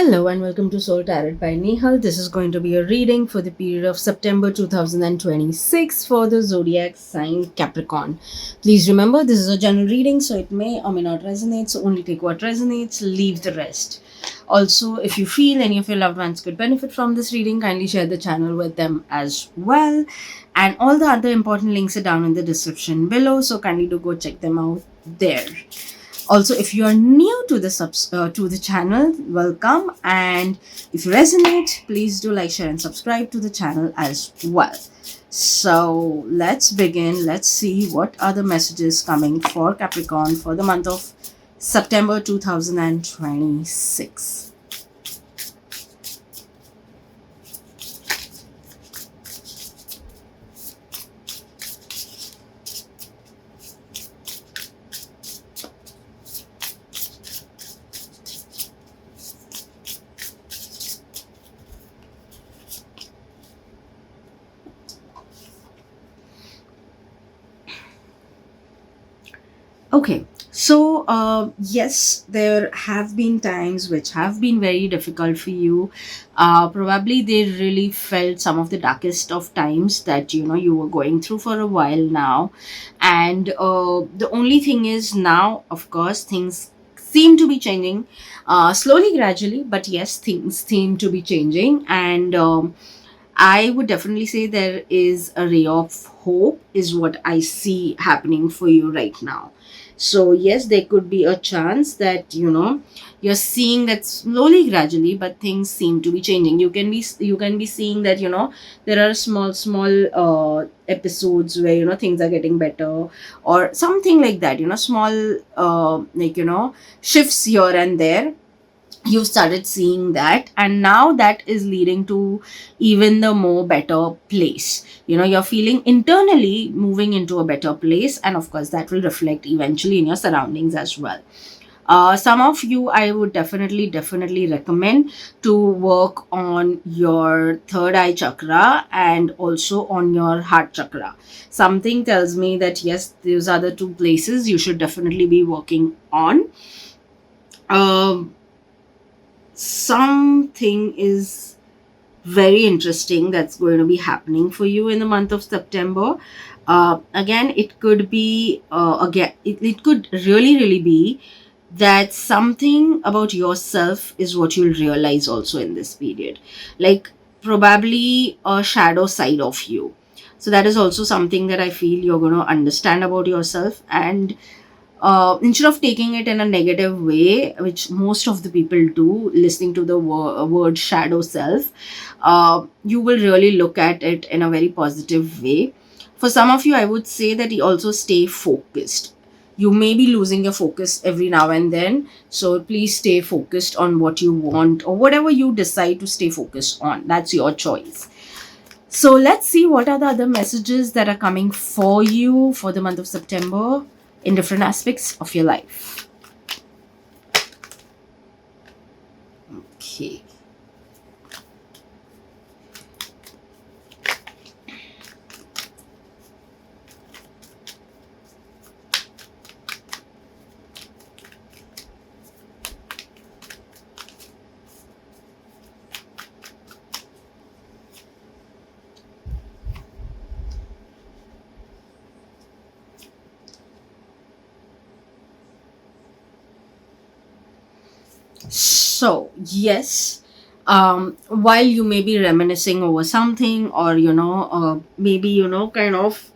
Hello and welcome to Soul Tarot by Nehal. This is going to be a reading for the period of September 2026 for the zodiac sign Capricorn. Please remember this is a general reading, so it may or may not resonate, so only take what resonates, leave the rest. Also, if you feel any of your loved ones could benefit from this reading, kindly share the channel with them as well. And all the other important links are down in the description below, so kindly do go check them out there. Also, if you are new to the channel, welcome, and if you resonate, please do like, share and subscribe to the channel as well. So let's begin. Let's see what are the messages coming for Capricorn for the month of September 2026. Okay, so yes, there have been times which have been very difficult for you. Probably they really felt some of the darkest of times that you were going through for a while now, and the only thing is now, of course, things seem to be changing, slowly, gradually, but yes, things seem to be changing, and I would definitely say there is a ray of hope, is what I see happening for you right now. So, yes, there could be a chance that you're seeing that slowly, gradually, but things seem to be changing. You can be seeing that there are small episodes where things are getting better, or something like that. Small shifts here and there, you've started seeing that, and now that is leading to even the more better place. You're feeling internally moving into a better place, and of course that will reflect eventually in your surroundings as well. Some of you, I would definitely recommend to work on your third eye chakra and also on your heart chakra. Something tells me that yes, those are the two places you should definitely be working on. um Something is very interesting that's going to be happening for you in the month of September. Again, it could be it could really be that something about yourself is what you'll realize also in this period, like probably a shadow side of you. So that is also something that I feel you're going to understand about yourself, and instead of taking it in a negative way, which most of the people do, listening to the word shadow self, you will really look at it in a very positive way. For some of you, I would say that you also stay focused. You may be losing your focus every now and then, so please stay focused on what you want, or whatever you decide to stay focused on. That's your choice. So let's see what are the other messages that are coming for you for the month of September in different aspects of your life. Okay. So, yes, while you may be reminiscing over something, or maybe kind of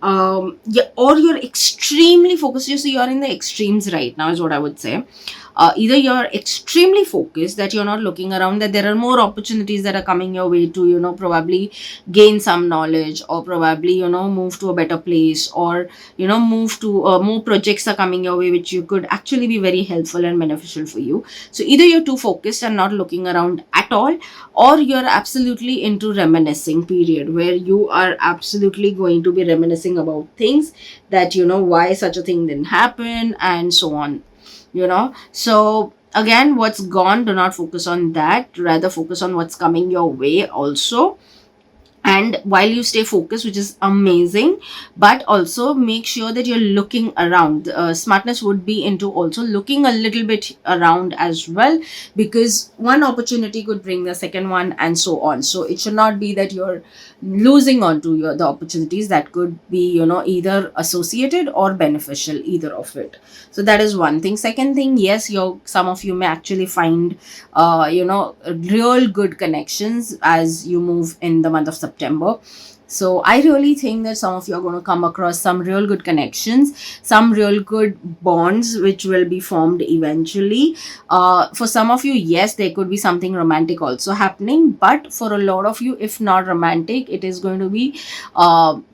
yeah, or you're extremely focused. You see, you're in the extremes right now, is what I would say. Either you're extremely focused that you're not looking around, that there are more opportunities that are coming your way to probably gain some knowledge, or probably move to a better place, or move to more projects are coming your way which you could actually be very helpful and beneficial for you. So either you're too focused and not looking around at all, or you're absolutely into reminiscing period, where you are absolutely going to be reminiscing about things that why such a thing didn't happen, and so on. So again, what's gone, do not focus on that, rather focus on what's coming your way also. and while you stay focused, which is amazing, but also make sure that you're looking around. Smartness would be into also looking a little bit around as well, because one opportunity could bring the second one and so on. So it should not be that you're losing onto the opportunities that could be, either associated or beneficial, either of it. So that is one thing. Second thing, yes, some of you may actually find real good connections as you move in the month of September. So I really think that some of you are going to come across some real good connections, some real good bonds which will be formed eventually. For some of you, yes, there could be something romantic also happening, but for a lot of you, if not romantic, it is going to be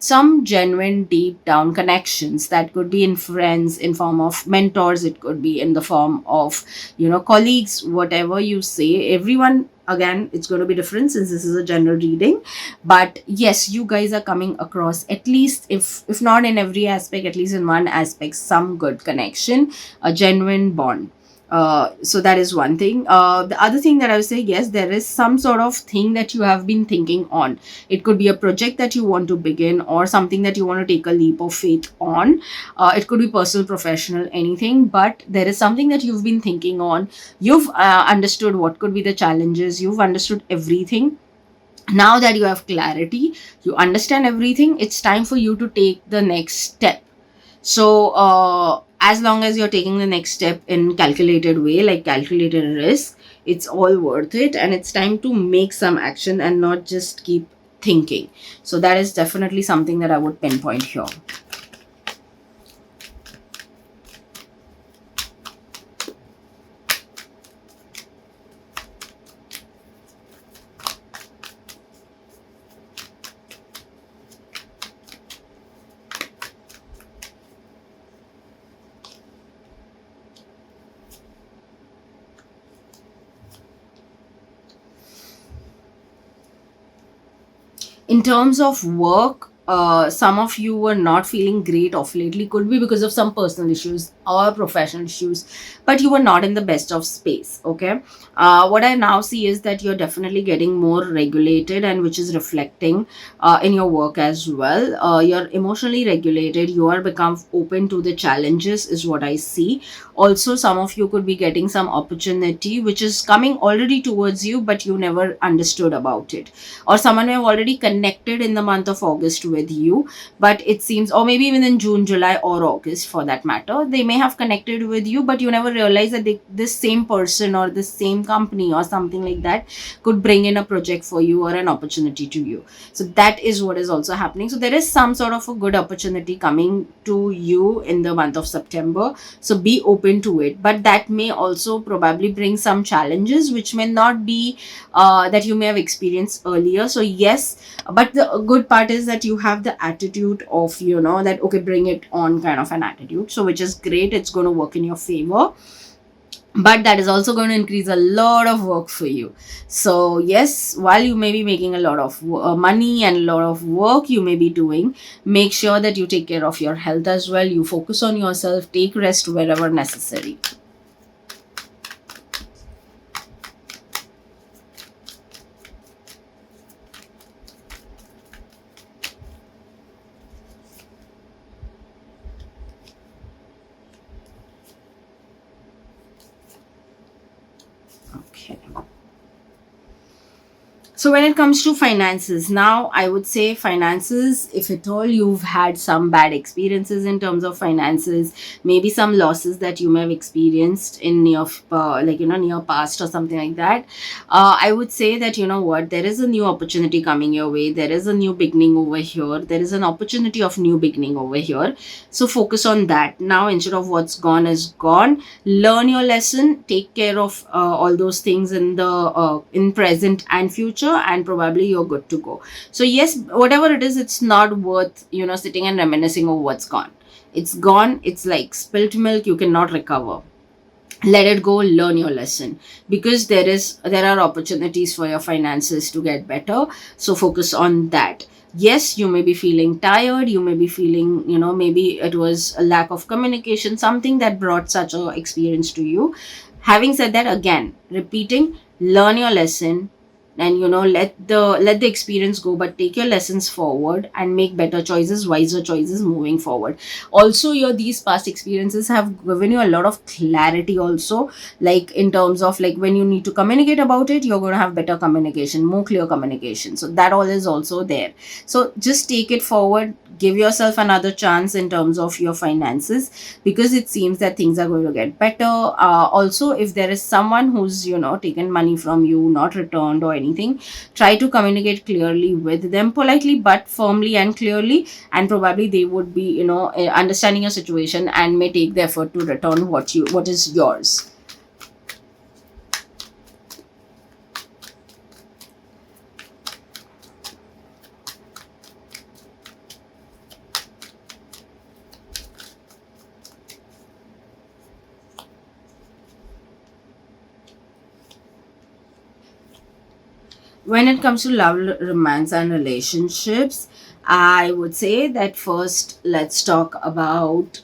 some genuine deep down connections that could be in friends, in form of mentors, it could be in the form of colleagues, whatever you say. Everyone, again, it's going to be different since this is a general reading, but yes, you guys are coming across, at least if not in every aspect, at least in one aspect, some good connection, a genuine bond. So that is one thing. The other thing that I would say, yes, there is some sort of thing that you have been thinking on. It could be a project that you want to begin, or something that you want to take a leap of faith on. It could be personal, professional, anything, but there is something that you've been thinking on. You've understood what could be the challenges, you've understood everything. Now that you have clarity, you understand everything, it's time for you to take the next step. So as long as you're taking the next step in calculated way, like calculated risk, it's all worth it, and it's time to make some action and not just keep thinking. So that is definitely something that I would pinpoint here. In terms of work, some of you were not feeling great of lately, could be because of some personal issues or professional issues, but you were not in the best of space. Okay, what I now see is that you're definitely getting more regulated, and which is reflecting in your work as well. You're emotionally regulated, you are become open to the challenges is what I see. Also, some of you could be getting some opportunity which is coming already towards you, but you never understood about it, or someone may have already connected in the month of August with you, but it seems, or maybe even in June, July, or August for that matter, they may have connected with you, but you never realize that this same person or this same company or something like that could bring in a project for you or an opportunity to you. So that is what is also happening. So there is some sort of a good opportunity coming to you in the month of September, so be open to it, but that may also probably bring some challenges which may not be that you may have experienced earlier. So yes, but the good part is that you have the attitude of, that okay, bring it on kind of an attitude, so which is great, it's going to work in your favor, but that is also going to increase a lot of work for you. So yes, while you may be making a lot of money and a lot of work you may be doing, make sure that you take care of your health as well, you focus on yourself, take rest wherever necessary. Okay. So when it comes to finances, now I would say finances, if at all you've had some bad experiences in terms of finances, maybe some losses that you may have experienced in near past or something like that, I would say that, what, there is a new opportunity coming your way, there is a new beginning over here, there is an opportunity of new beginning over here. So focus on that now, instead of what's gone is gone. Learn your lesson, take care of all those things in the in present and future, and probably you're good to go. So yes, whatever it is, it's not worth sitting and reminiscing over what's gone. It's gone, it's like spilt milk, you cannot recover. Let it go, learn your lesson, because there are opportunities for your finances to get better. So focus on that. Yes, you may be feeling tired, you may be feeling, maybe it was a lack of communication, something that brought such a experience to you. Having said that, again repeating, learn your lesson, and let the experience go, but take your lessons forward and make better choices, wiser choices moving forward. Also, your these past experiences have given you a lot of clarity also, like in terms of like when you need to communicate about it, you're going to have better communication, more clear communication, so that all is also there. So just take it forward, give yourself another chance in terms of your finances, because it seems that things are going to get better. Also, if there is someone who's taken money from you, not returned or anything, try to communicate clearly with them, politely but firmly and clearly, and probably they would be understanding your situation and may take the effort to return what is yours. When it comes to love, romance, and relationships, I would say that first let's talk about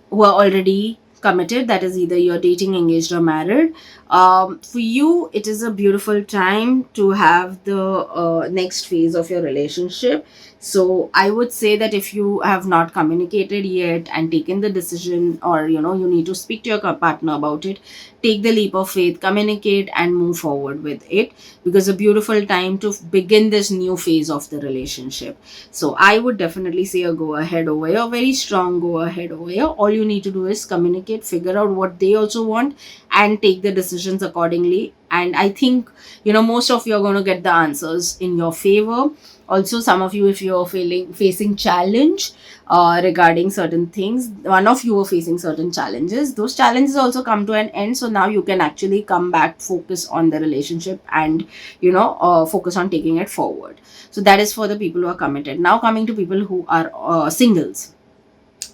who are already committed, that is either you're dating, engaged, or married. For you, it is a beautiful time to have the next phase of your relationship. So I would say that if you have not communicated yet and taken the decision, or you need to speak to your partner about it, take the leap of faith, communicate, and move forward with it, because a beautiful time to begin this new phase of the relationship. So I would definitely say a go ahead over here, a very strong go ahead over here. All you need to do is communicate, figure out what they also want, and take the decisions accordingly. And I think, most of you are going to get the answers in your favor. Also, some of you, if you're facing challenge regarding certain things, one of you are facing certain challenges, those challenges also come to an end. So now you can actually come back, focus on the relationship, and focus on taking it forward. So that is for the people who are committed. Now coming to people who are singles.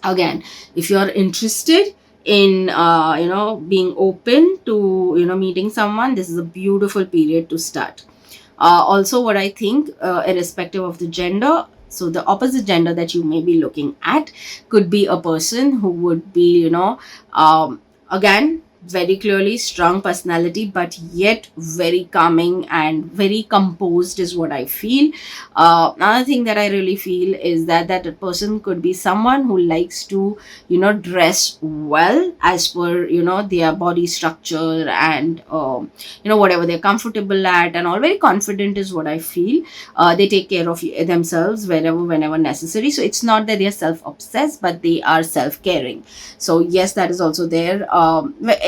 Again, if you're interested in being open to meeting someone, this is a beautiful period to start. Also, what I think, irrespective of the gender, so the opposite gender that you may be looking at could be a person who would be, again, very clearly strong personality, but yet very calming and very composed, is what I feel. Another thing that I really feel is that a person could be someone who likes to dress well as per their body structure, and whatever they're comfortable at and all, very confident is what I feel. They take care of themselves whenever necessary, so it's not that they're self-obsessed, but they are self-caring. So yes, that is also there,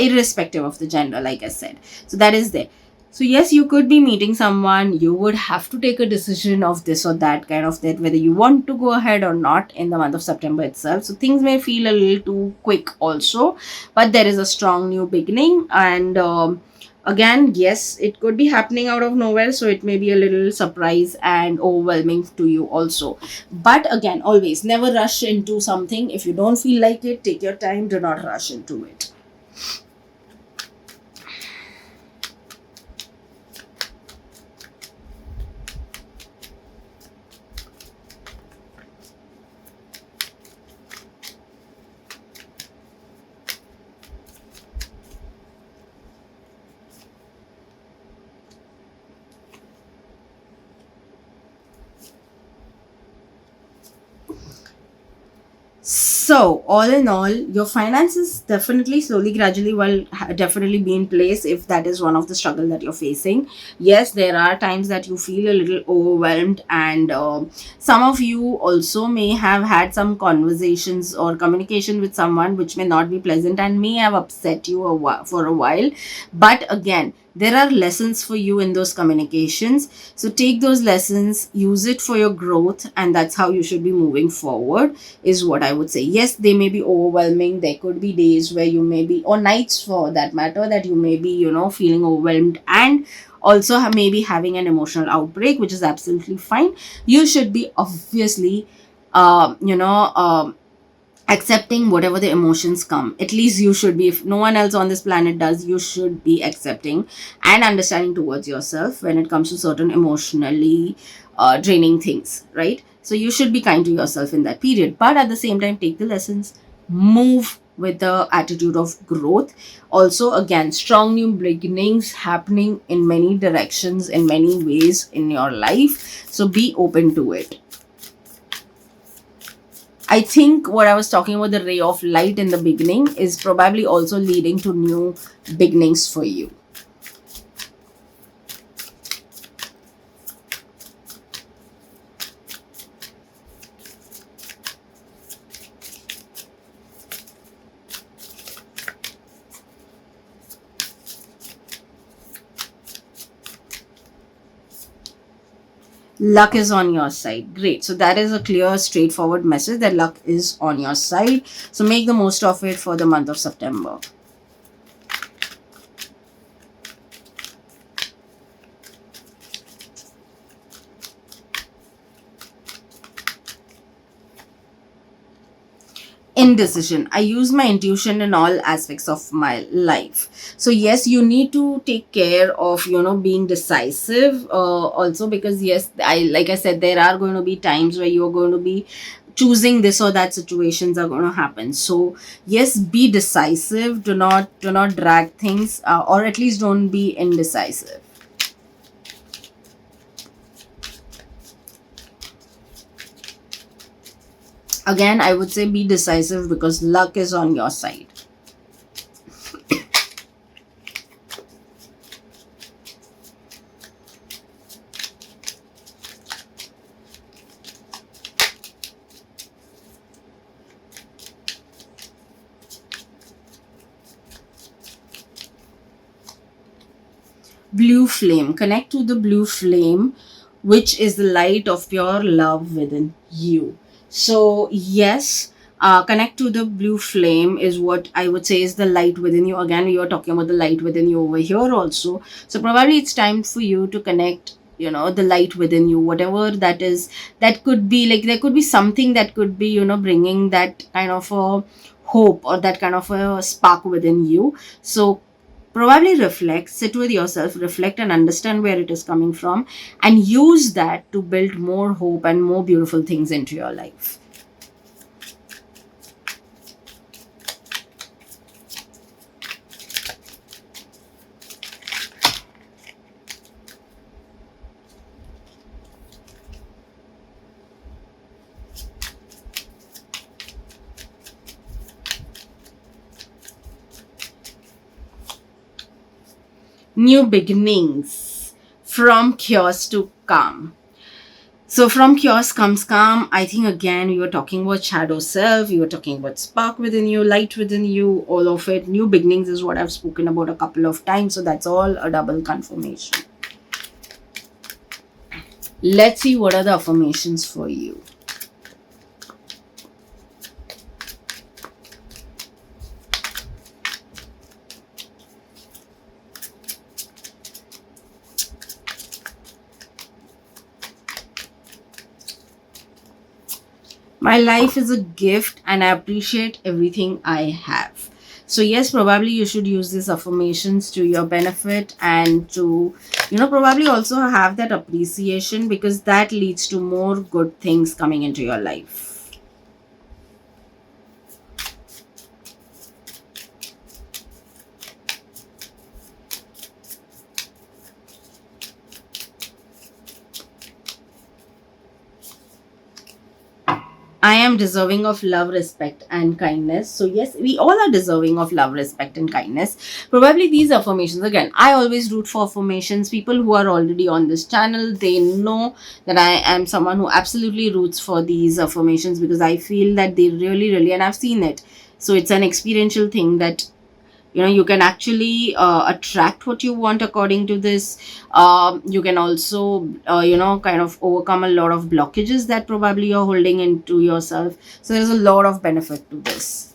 irrespective of the gender, like I said. So that is there. So yes, you could be meeting someone, you would have to take a decision of this or that kind of that, whether you want to go ahead or not in the month of September itself. So things may feel a little too quick also, but there is a strong new beginning. And again, yes, it could be happening out of nowhere, so it may be a little surprise and overwhelming to you also. But again, always never rush into something. If you don't feel like it, take your time, do not rush into it. So, all in all, your finances definitely slowly, gradually will definitely be in place if that is one of the struggle that you're facing. Yes, there are times that you feel a little overwhelmed, and some of you also may have had some conversations or communication with someone which may not be pleasant and may have upset you for a while. But again, there are lessons for you in those communications. So take those lessons, use it for your growth, and that's how you should be moving forward, is what I would say. Yes, they may be overwhelming. There could be days where you may be, or nights for that matter, that you may be, feeling overwhelmed and also maybe having an emotional outbreak, which is absolutely fine. You should be obviously, uh, you know, um accepting whatever the emotions come. At least you should be, if no one else on this planet does, you should be accepting and understanding towards yourself when it comes to certain emotionally draining things, right? So you should be kind to yourself in that period, but at the same time, take the lessons, move with the attitude of growth. Also, again, strong new beginnings happening in many directions, in many ways in your life. So be open to it. I think what I was talking about, the ray of light in the beginning, is probably also leading to new beginnings for you. Luck is on your side. Great. So that is a clear, straightforward message that luck is on your side. So make the most of it for the month of September. Indecision. I use my intuition in all aspects of my life. So yes, you need to take care of, being decisive, also, because yes, I said, there are going to be times where you're going to be choosing this or that, situations are going to happen. So yes, be decisive. Do not drag things, or at least don't be indecisive. Again, I would say be decisive because luck is on your side. Blue flame. Connect to the blue flame, which is the light of pure love within you. So yes, connect to the blue flame is what I would say is the light within you. Again, we were talking about the light within you over here also. So probably it's time for you to connect, the light within you, whatever that is. That could be like, there could be something that could be, bringing that kind of a hope or that kind of a spark within you. So probably reflect, sit with yourself, reflect and understand where it is coming from, and use that to build more hope and more beautiful things into your life. New beginnings, from chaos to calm. So from chaos comes calm. I think again we were talking about shadow self, we were talking about spark within you, light within you, all of it. New beginnings is what I've spoken about a couple of times. So that's all a double confirmation. Let's see what are the affirmations for you. My life is a gift and I appreciate everything I have. So yes, probably you should use these affirmations to your benefit, and to, probably also have that appreciation, because that leads to more good things coming into your life. I am deserving of love, respect, and kindness. So, yes, we all are deserving of love, respect, and kindness. Probably these affirmations, again, I always root for affirmations. People who are already on this channel, they know that I am someone who absolutely roots for these affirmations, because I feel that they really, really, and I've seen it. So, it's an experiential thing that you can actually attract what you want according to this. You can also kind of overcome a lot of blockages that probably you're holding into yourself. So there's a lot of benefit to this.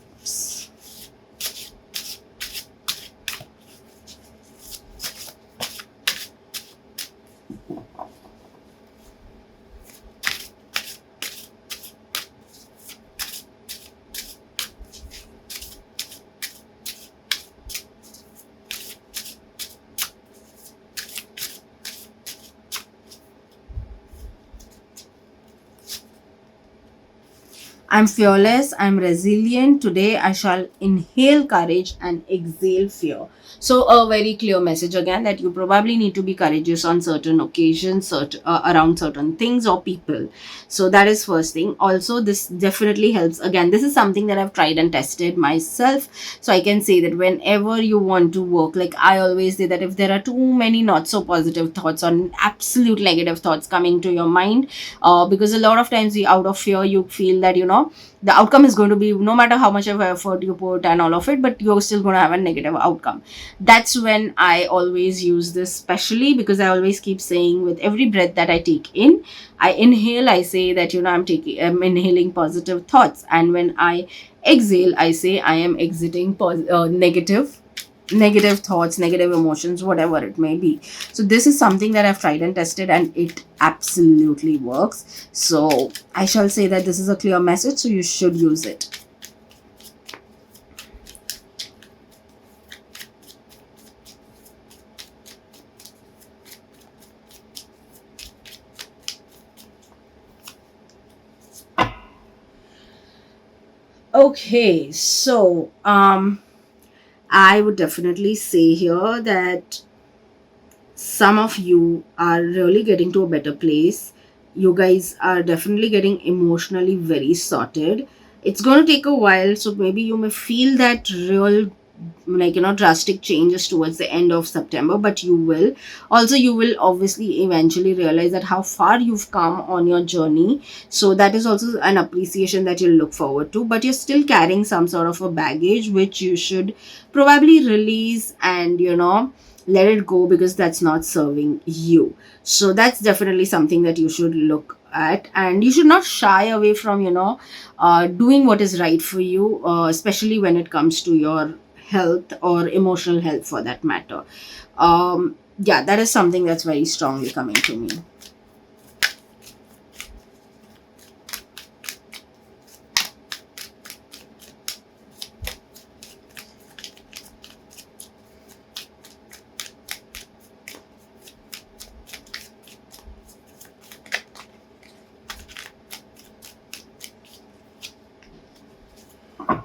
I'm fearless, I'm resilient. Today I shall inhale courage and exhale fear. So, a very clear message again that you probably need to be courageous on certain occasions, around certain things or people. So, that is first thing. Also, this definitely helps. Again, this is something that I've tried and tested myself. So, I can say that whenever you want to work, like I always say that if there are too many not so positive thoughts or absolute negative thoughts coming to your mind, because a lot of times out of fear you feel that the outcome is going to be, no matter how much of effort you put and all of it, but you're still going to have a negative outcome. That's when I always use this, especially because I always keep saying with every breath that I take in, I inhale, I say that I'm inhaling positive thoughts, and when I exhale, I say I am exiting negative thoughts, negative emotions, whatever it may be. So this is something that I've tried and tested, and it absolutely works. So I shall say that this is a clear message, so you should use it. Okay, so I would definitely say here that some of you are really getting to a better place. You guys are definitely getting emotionally very sorted. It's going to take a while, so maybe you may feel that real, like, drastic changes towards the end of September, but you will also, you will obviously eventually realize that how far you've come on your journey. So that is also an appreciation that you'll look forward to, but you're still carrying some sort of a baggage which you should probably release and let it go, because that's not serving you. So that's definitely something that you should look at, and you should not shy away from doing what is right for you, especially when it comes to your health or emotional health for that matter. Yeah, that is something that's very strongly coming to me.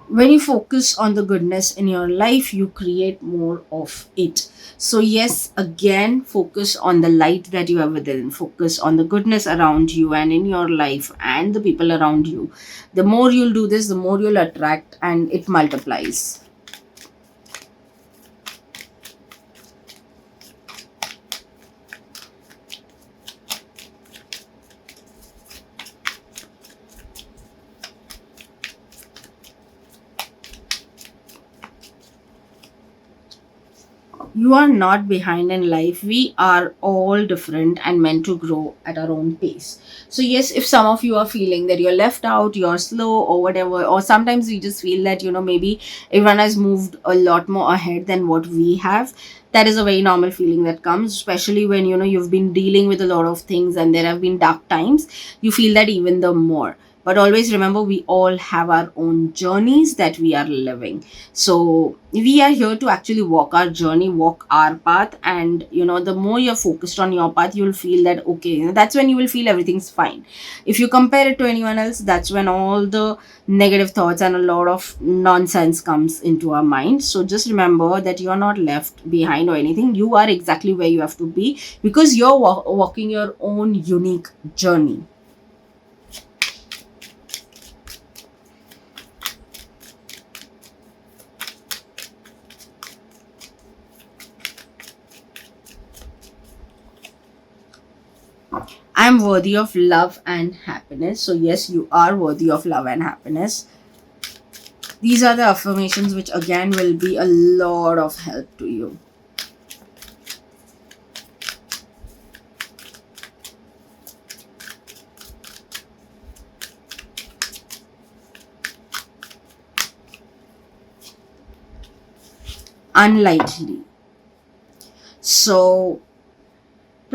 When you focus on the goodness in your life, you create more of it. So yes, again, focus on the light that you have within, focus on the goodness around you and in your life and the people around you. The more you'll do this, the more you'll attract, and it multiplies. You are not behind in life. We are all different and meant to grow at our own pace. So, yes, if some of you are feeling that you're left out, you're slow, or whatever, or sometimes we just feel that, maybe everyone has moved a lot more ahead than what we have. That is a very normal feeling that comes, especially when you've been dealing with a lot of things and there have been dark times. You feel that even the more. But always remember, we all have our own journeys that we are living. So we are here to actually walk our journey, walk our path, and the more you're focused on your path, you'll feel that okay, that's when you will feel everything's fine. If you compare it to anyone else, that's when all the negative thoughts and a lot of nonsense comes into our mind. So just remember that you're not left behind or anything. You are exactly where you have to be, because you're walking your own unique journey. I'm worthy of love and happiness. So, yes, you are worthy of love and happiness. These are the affirmations which, again, will be a lot of help to you. Unlikely. So,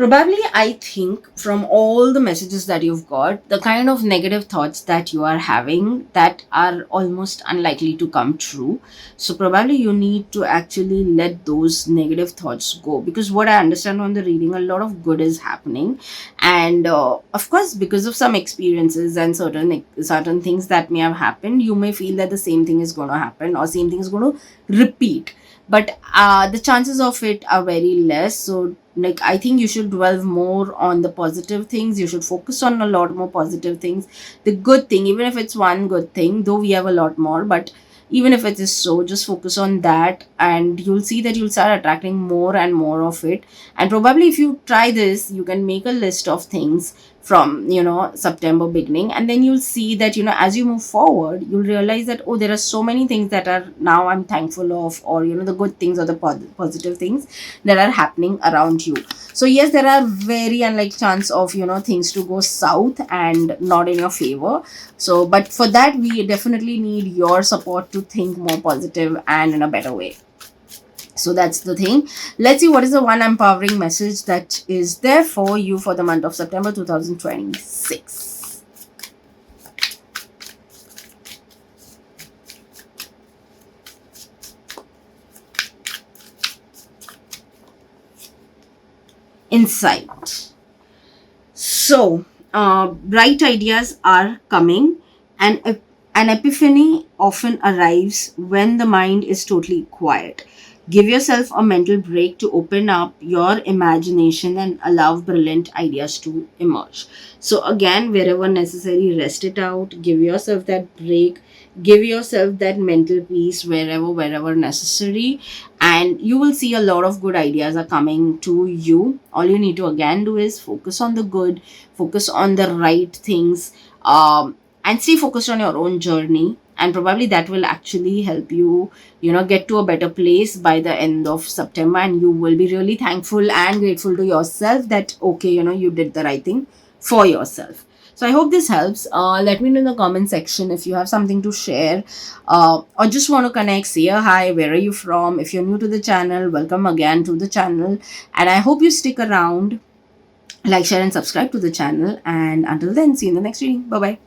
Probably, I think from all the messages that you've got, the kind of negative thoughts that you are having that are almost unlikely to come true. So, probably you need to actually let those negative thoughts go, because what I understand on the reading, a lot of good is happening. And of course, because of some experiences and certain things that may have happened, you may feel that the same thing is going to happen or same thing is going to repeat, but the chances of it are very less. So like, I think you should dwell more on the positive things. You should focus on a lot more positive things, the good thing, even if it's one good thing, though we have a lot more, but even if it is so, just focus on that, and you'll see that you'll start attracting more and more of it. And probably if you try this, you can make a list of things from September beginning, and then you'll see that as you move forward, you'll realize that, oh, there are so many things that are now I'm thankful of, or the good things or the positive things that are happening around you. So yes, there are very unlikely chance of things to go south and not in your favor. So but for that, we definitely need your support to think more positive and in a better way. So that's the thing. Let's see what is the one empowering message that is there for you for the month of September 2026. Insight. So, bright ideas are coming, and an epiphany often arrives when the mind is totally quiet. Give yourself a mental break to open up your imagination and allow brilliant ideas to emerge. So, again, wherever necessary, rest it out, give yourself that break, give yourself that mental peace wherever necessary, and you will see a lot of good ideas are coming to you. All you need to again do is focus on the good, focus on the right things, and stay focused on your own journey, and probably that will actually help you get to a better place by the end of September, and you will be really thankful and grateful to yourself that okay, you did the right thing for yourself. So I hope this helps. Let me know in the comment section if you have something to share, or just want to connect, say a hi, where are you from. If you're new to the channel, welcome again to the channel, and I hope you stick around. Like, share and subscribe to the channel, and until then, see you in the next reading. Bye bye.